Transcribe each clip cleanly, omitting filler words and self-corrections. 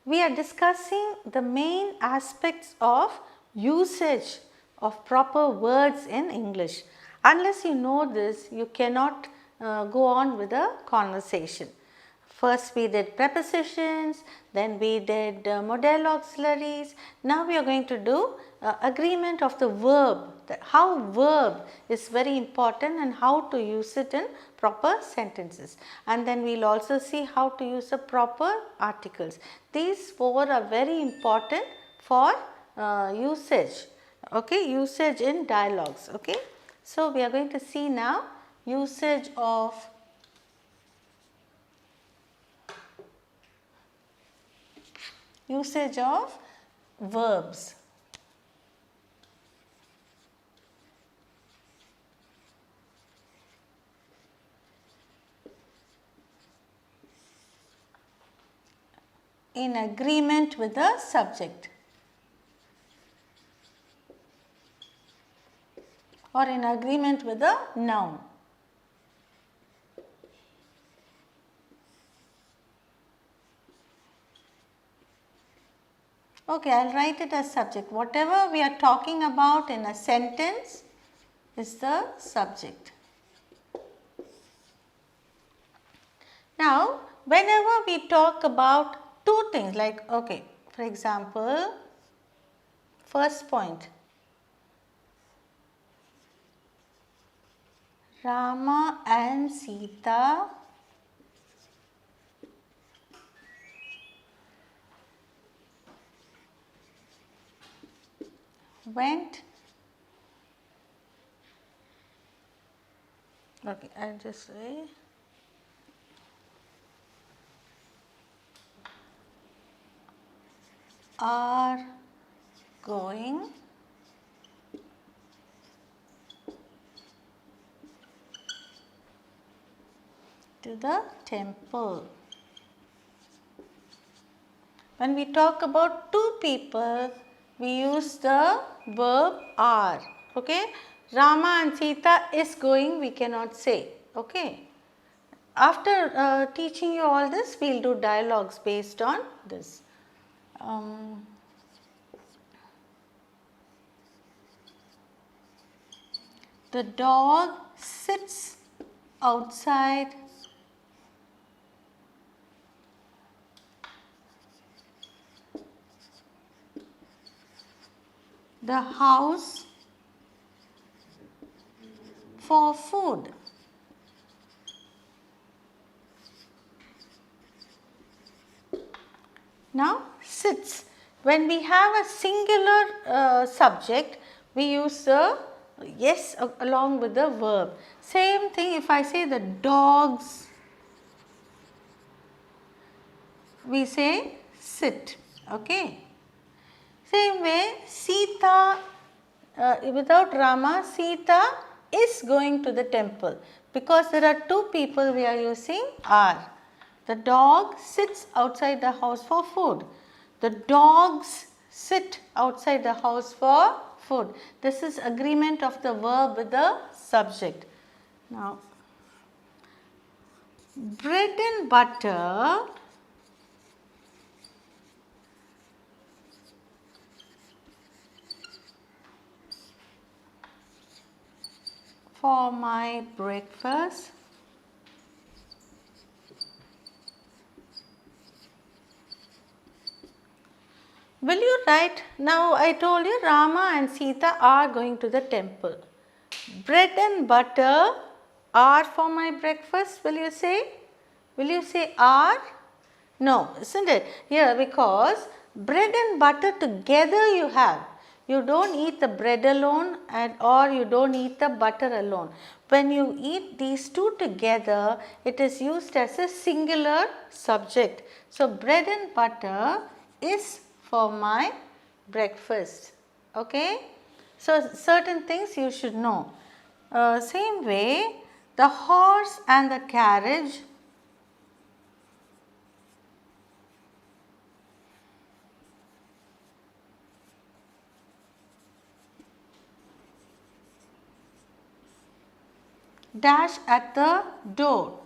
we are discussing the main aspects of usage of proper words in English. Unless you know this, you cannot go on with a conversation. First we did prepositions, then we did modal auxiliaries. Now we are going to do agreement of the verb, how verb is very important and how to use it in proper sentences. And then we will also see how to use the proper articles. These four are very important for usage, okay, usage in dialogues. Okay. So, we are going to see now usage of verbs. In agreement with the subject or in agreement with the noun. Okay, I will write it as subject. Whatever we are talking about in a sentence is the subject. Now, whenever we talk about two things like, okay, for example, first point, Rama and Sita went, okay, I will just say are going to the temple. When we talk about two people, we use the verb are. Okay. Rama and Sita is going, we cannot say. Okay. After teaching you all this, we will do dialogues based on this. The dog sits outside the house for food. Now, sits. When we have a singular subject, we use the yes along with the verb. Same thing if I say the dogs, we say sit. Okay. Same way, Sita, without Rama, Sita is going to the temple. Because there are two people, we are using are. The dog sits outside the house for food. The dogs sit outside the house for food. This is agreement of the verb with the subject. Now, bread and butter for my breakfast. Will you write, now I told you Rama and Sita are going to the temple. Bread and butter are for my breakfast, will you say? Will you say are? No, isn't it? Here because bread and butter together you have. You don't eat the bread alone or you don't eat the butter alone. When you eat these two together, it is used as a singular subject. So, bread and butter is for my breakfast. Okay. So, certain things you should know. Same way, the horse and the carriage dash at the door.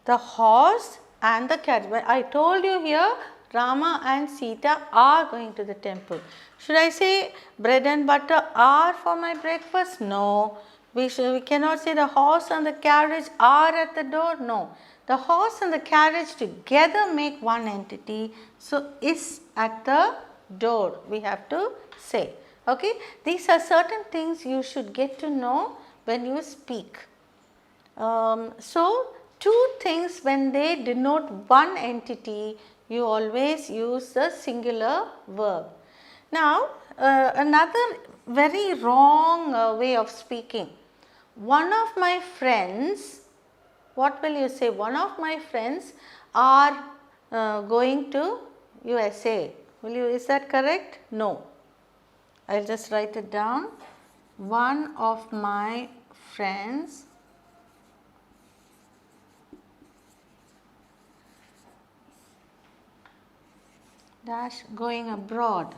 the horse and the carriage. But I told you here Rama and Sita are going to the temple. Should I say bread and butter are for my breakfast? No. We cannot say the horse and the carriage are at the door. No. The horse and the carriage together make one entity. So, is at the door we have to say. Okay. These are certain things you should get to know when you speak. So, two things when they denote one entity, you always use the singular verb. Now, another very wrong way of speaking. One of my friends, what will you say? One of my friends are going to USA. Is that correct? No. I will just write it down. One of my friends dash going abroad.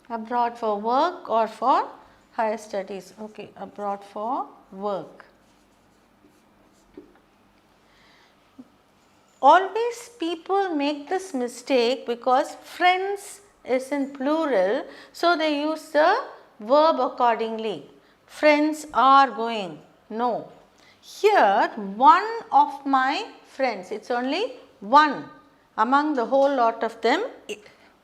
Abroad for work or for higher studies. Okay, abroad for work. Always people make this mistake because friends is in plural, so they use the verb accordingly. Friends are going. No. Here one of my friends, it is only one among the whole lot of them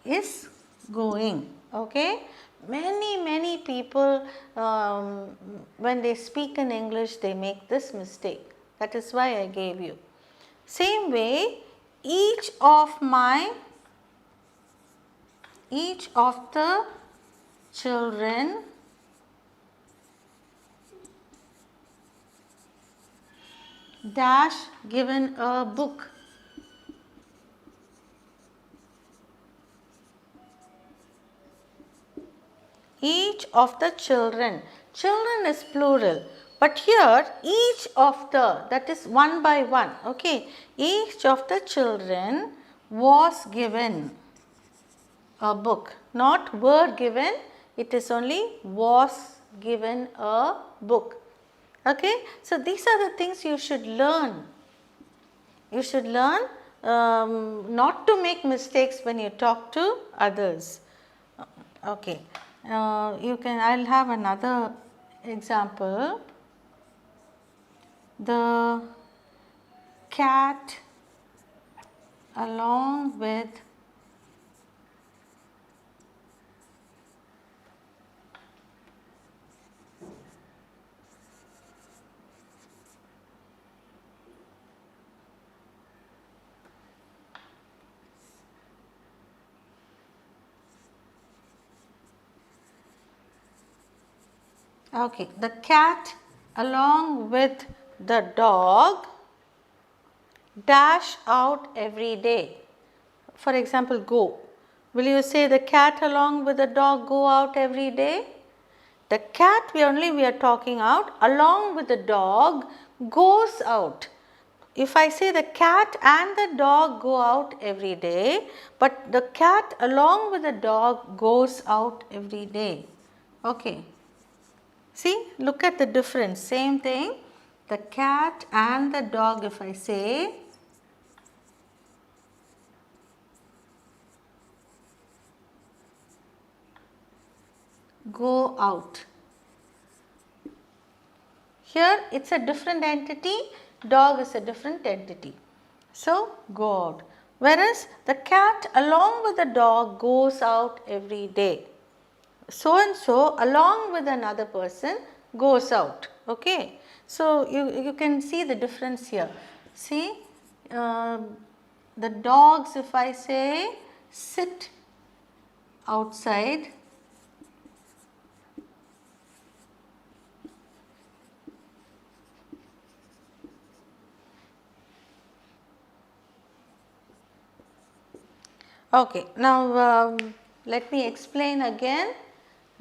is going. Okay. Many people when they speak in English they make this mistake. That is why I gave you. Same way, each of the children dash given a book. Each of the children. Children is plural. But here each of the, that is one by one, okay. Each of the children was given a book, not were given, it is only was given a book, okay. So, these are the things you should learn. You should learn not to make mistakes when you talk to others, okay. I will have another example. The cat along with okay, the cat along with the dog dash out every day. For example, go. Will you say the cat along with the dog go out every day? The cat we are talking out, along with the dog goes out. If I say the cat and the dog go out every day, but the cat along with the dog goes out every day. Okay. See, look at the difference, same thing, the cat and the dog, if I say go out. Here it is a different entity, dog is a different entity. So, go out. Whereas the cat along with the dog goes out every day. So and so along with another person goes out. Okay. So, you can see the difference here. See, the dogs, if I say sit outside, okay. Now, let me explain again.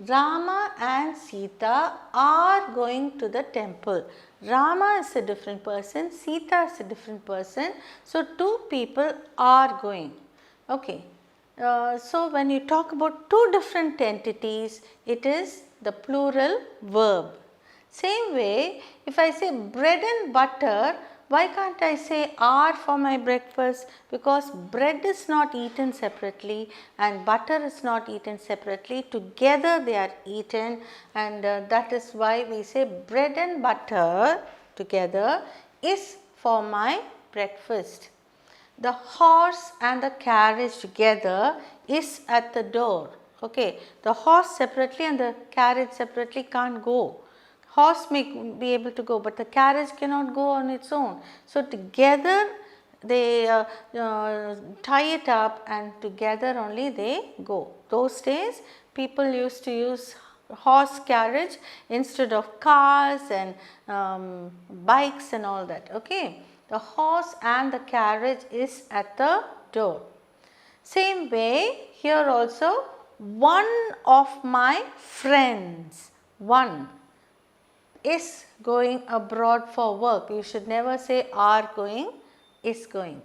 Rama and Sita are going to the temple. Rama is a different person, Sita is a different person. So, two people are going. Okay. So, when you talk about two different entities, it is the plural verb. Same way, if I say bread and butter, why can't I say are for my breakfast? Because bread is not eaten separately and butter is not eaten separately. Together they are eaten, and that is why we say bread and butter together is for my breakfast. The horse and the carriage together is at the door. Okay, the horse separately and the carriage separately can't go. Horse may be able to go, but the carriage cannot go on its own. So together they tie it up, and together only they go. Those days people used to use horse carriage instead of cars and bikes and all that. Okay, the horse and the carriage is at the door. Same way here also, one of my friends, one is going abroad for work. You should never say are going, is going.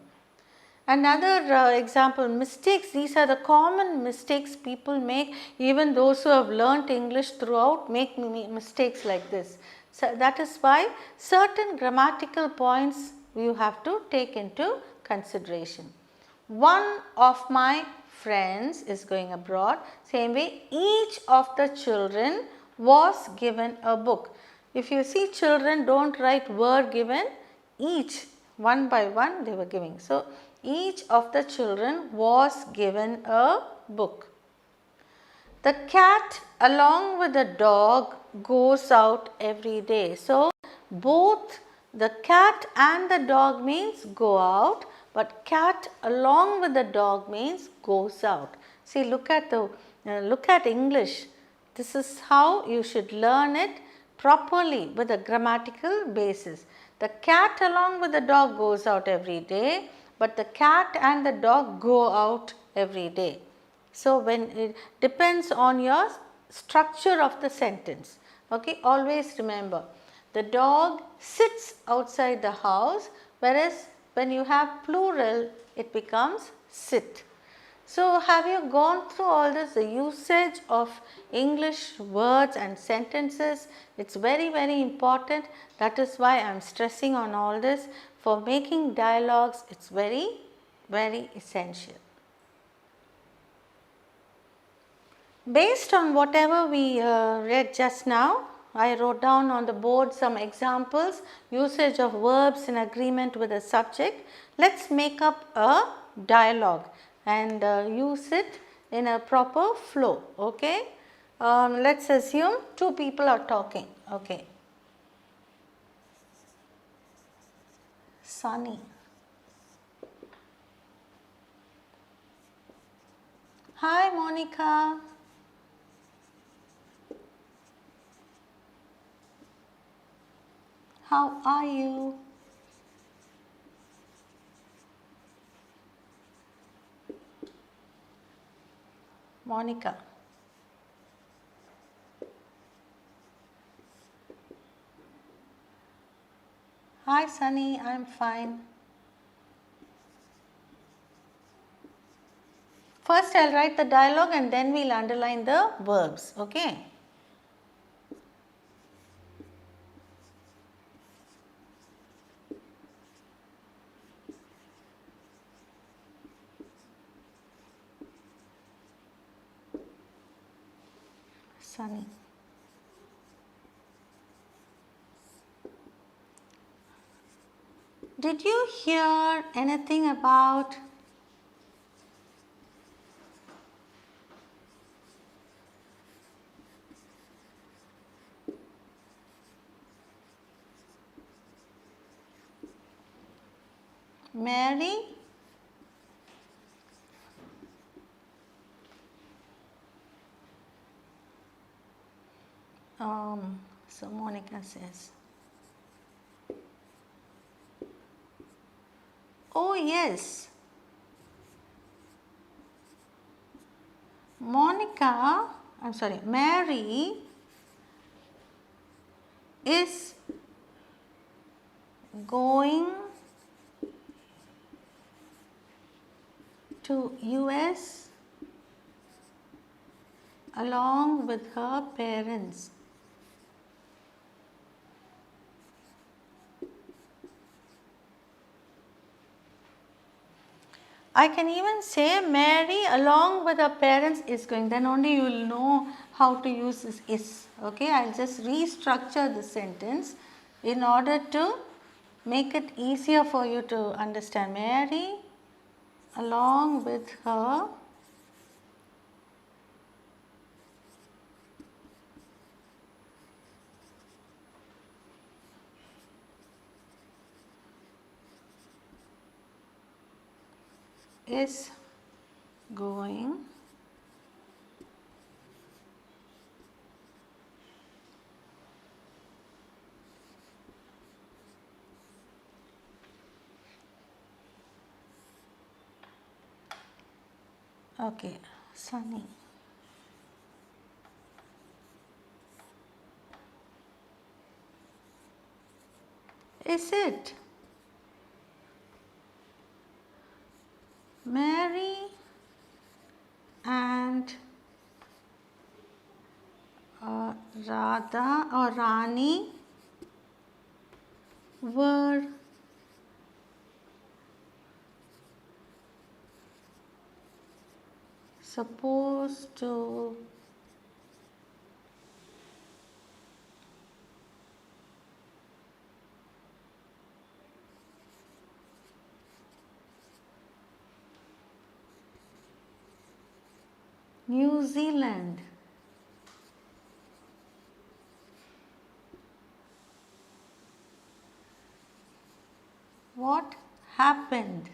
Another example, mistakes. These are the common mistakes people make. Even those who have learnt English throughout make mistakes like this. So that is why certain grammatical points you have to take into consideration. One of my friends is going abroad. Same way, each of the children was given a book. If you see children, don't write were given, each, one by one they were giving. So, each of the children was given a book. The cat along with the dog goes out every day. So, both the cat and the dog means go out, but cat along with the dog means goes out. See, look at English. This is how you should learn it properly with a grammatical basis. The cat along with the dog goes out every day, but the cat and the dog go out every day. So, when it depends on your structure of the sentence. Okay, always remember, the dog sits outside the house, whereas when you have plural it becomes sit. So, have you gone through all this, the usage of English words and sentences? It is very, very important. That is why I am stressing on all this. For making dialogues, it is very, very essential. Based on whatever we read just now, I wrote down on the board some examples, usage of verbs in agreement with a subject. Let us make up a dialogue and use it in a proper flow. Okay. Let us assume two people are talking. Okay. Sunny. Hi Monica. How are you? Monica. Hi Sunny, I am fine. First I will write the dialogue and then we will underline the verbs. Okay. Sunny. Did you hear anything about Mary? So Monica says, oh yes, Mary is going to US along with her parents. I can even say Mary along with her parents is going, then only you will know how to use this is. Okay, I will just restructure the sentence in order to make it easier for you to understand. Mary along with her is going okay, Sunny. Is it Mary and Radha or Rani were supposed to New Zealand. What happened?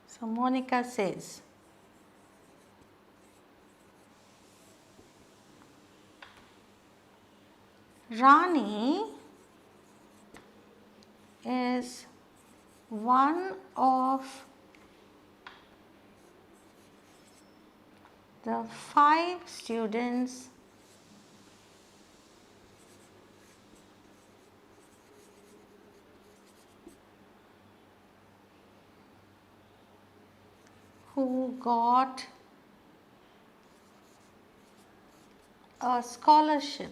So Monica says, Rani is one of the 5 students who got a scholarship.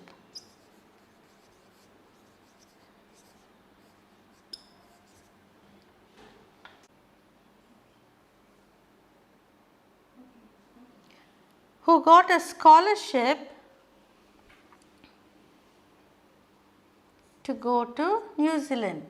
Who got a scholarship to go to New Zealand.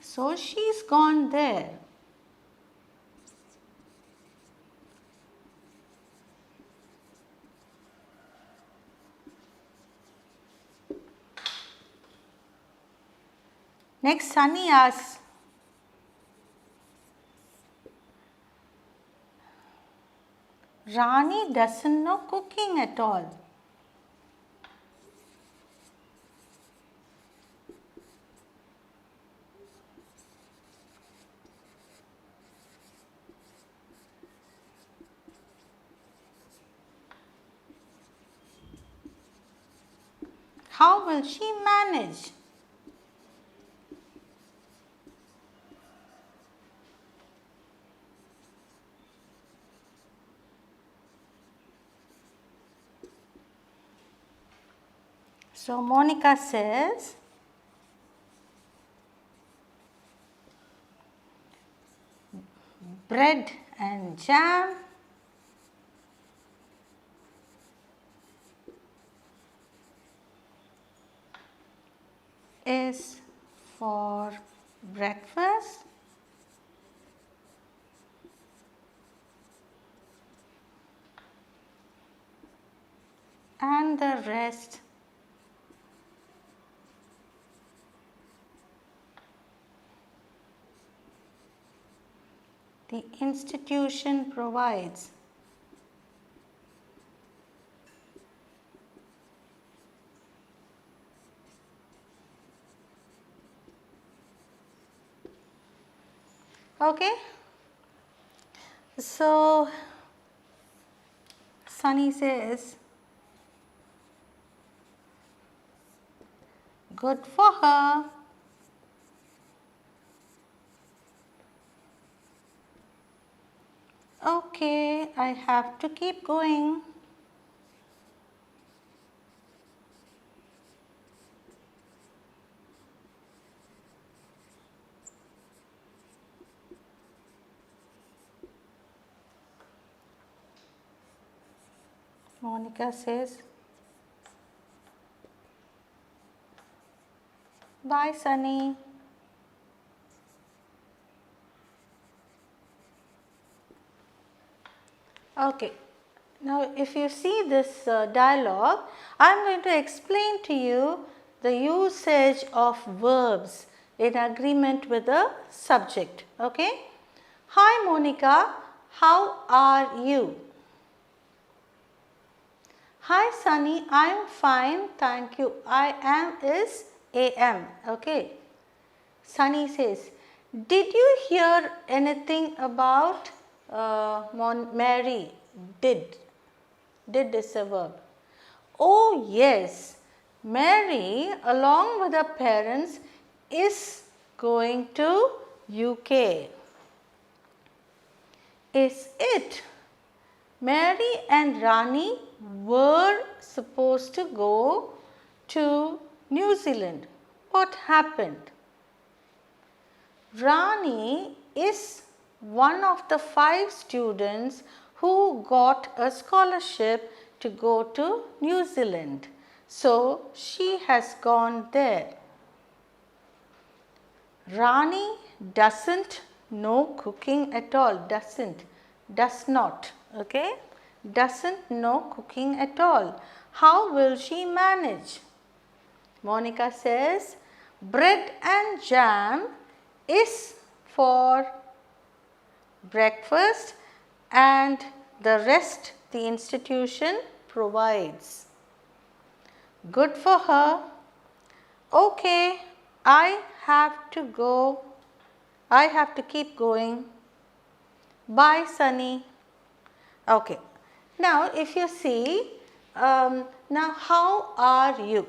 So she's gone there. Next, Sunny asks, Rani doesn't know cooking at all. How will she manage? So Monica says, bread and jam is for breakfast and the rest the institution provides. Okay. So Sunny says, good for her. I have to keep going. Monica says, bye Sunny. Okay, now if you see this dialogue, I am going to explain to you the usage of verbs in agreement with the subject. Okay. Hi Monica, how are you? Hi Sunny, I am fine, thank you. I am is am. Okay. Sunny says, did you hear anything about Mary? Did. Did is a verb. Oh yes, Mary along with her parents is going to UK. Is it? Mary and Rani were supposed to go to New Zealand. What happened? Rani is one of the 5 students who got a scholarship to go to New Zealand. So, she has gone there. Rani doesn't know cooking at all, does not, okay, doesn't know cooking at all. How will she manage? Monica says, bread and jam is for breakfast and the rest the institution provides. Good for her. Okay, I have to go. I have to keep going. Bye Sunny. Okay. Now if you see, now how are you?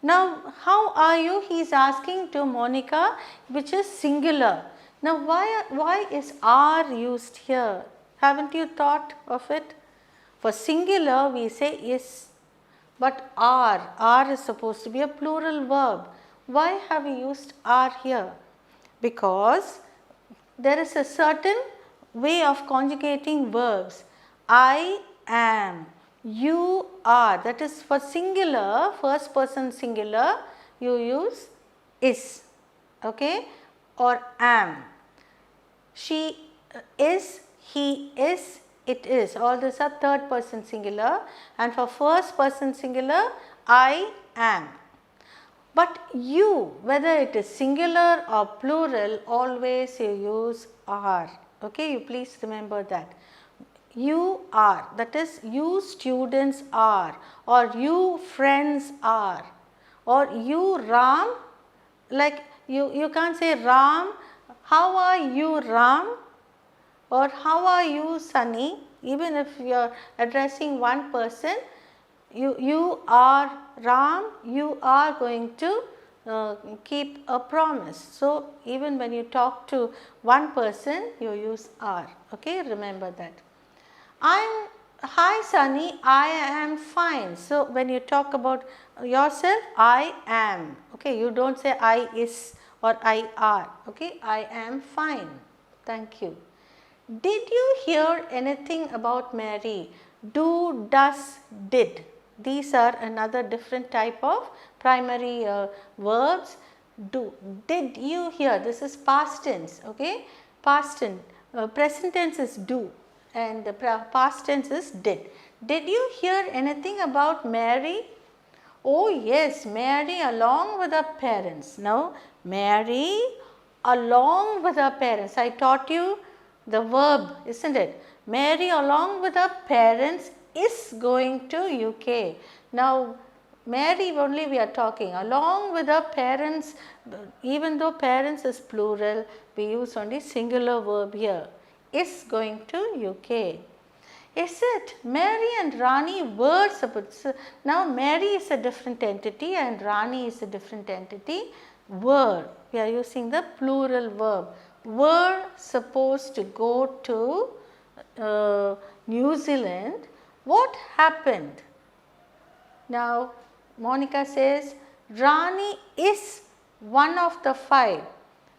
Now how are you? He is asking to Monica, which is singular. Now why is are used here? Haven't you thought of it? For singular we say is, but are is supposed to be a plural verb. Why have we used are here? Because there is a certain way of conjugating verbs. I am, you are, that is for singular, first person singular, you use is, okay, or am. She is, he is, it is, all these are third person singular, and for first person singular, I am. But you, whether it is singular or plural, always you use are, okay, you please remember that. You are, that is you students are, or you friends are, or you Ram, like you can't say Ram, how are you Ram, or how are you Sunny, even if you are addressing one person, you are Ram, you are going to keep a promise. So, even when you talk to one person, you use are, okay, remember that. Hi Sunny, I am fine. So, when you talk about yourself, I am, okay, you do not say I is or I are, okay, I am fine, thank you. Did you hear anything about Mary? Do, does, did. These are another different type of primary verbs. Do, did you hear? This is past tense, okay, past tense, present tense is do and the past tense is did. Did you hear anything about Mary? Oh yes, Mary along with her parents. Now, Mary along with her parents, I taught you the verb, isn't it? Mary along with her parents is going to UK. Now, Mary only we are talking, along with her parents, even though parents is plural, we use only singular verb here, is going to UK. Is it? Mary and Rani were supposed to, now Mary is a different entity and Rani is a different entity, were, we are using the plural verb, were supposed to go to New Zealand, what happened? Now, Monica says, Rani is one of the 5.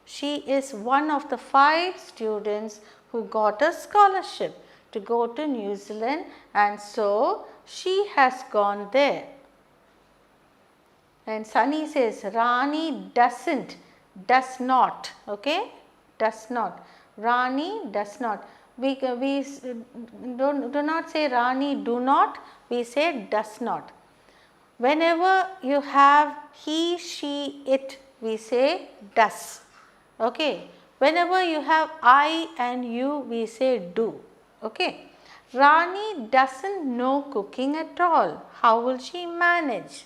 She is one of the 5 students who got a scholarship to go to New Zealand, and so she has gone there. And Sunny says, Rani does not, okay, does not. Rani does not. We do not say Rani do not, we say does not. Whenever you have he, she, it, we say does, okay. Whenever you have I and you, we say do, okay. Rani doesn't know cooking at all. How will she manage?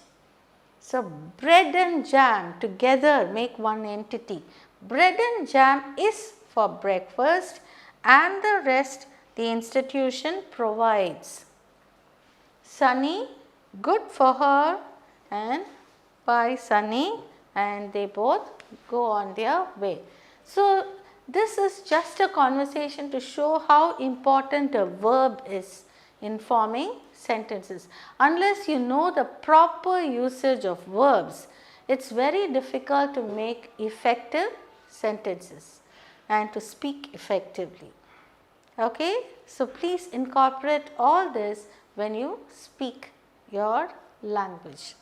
So, bread and jam together make one entity. Bread and jam is for breakfast and the rest the institution provides. Sunny, good for her, and bye Sunny, and they both go on their way. So, this is just a conversation to show how important a verb is in forming sentences. Unless you know the proper usage of verbs, it is very difficult to make effective sentences and to speak effectively. Okay? So, please incorporate all this when you speak your language.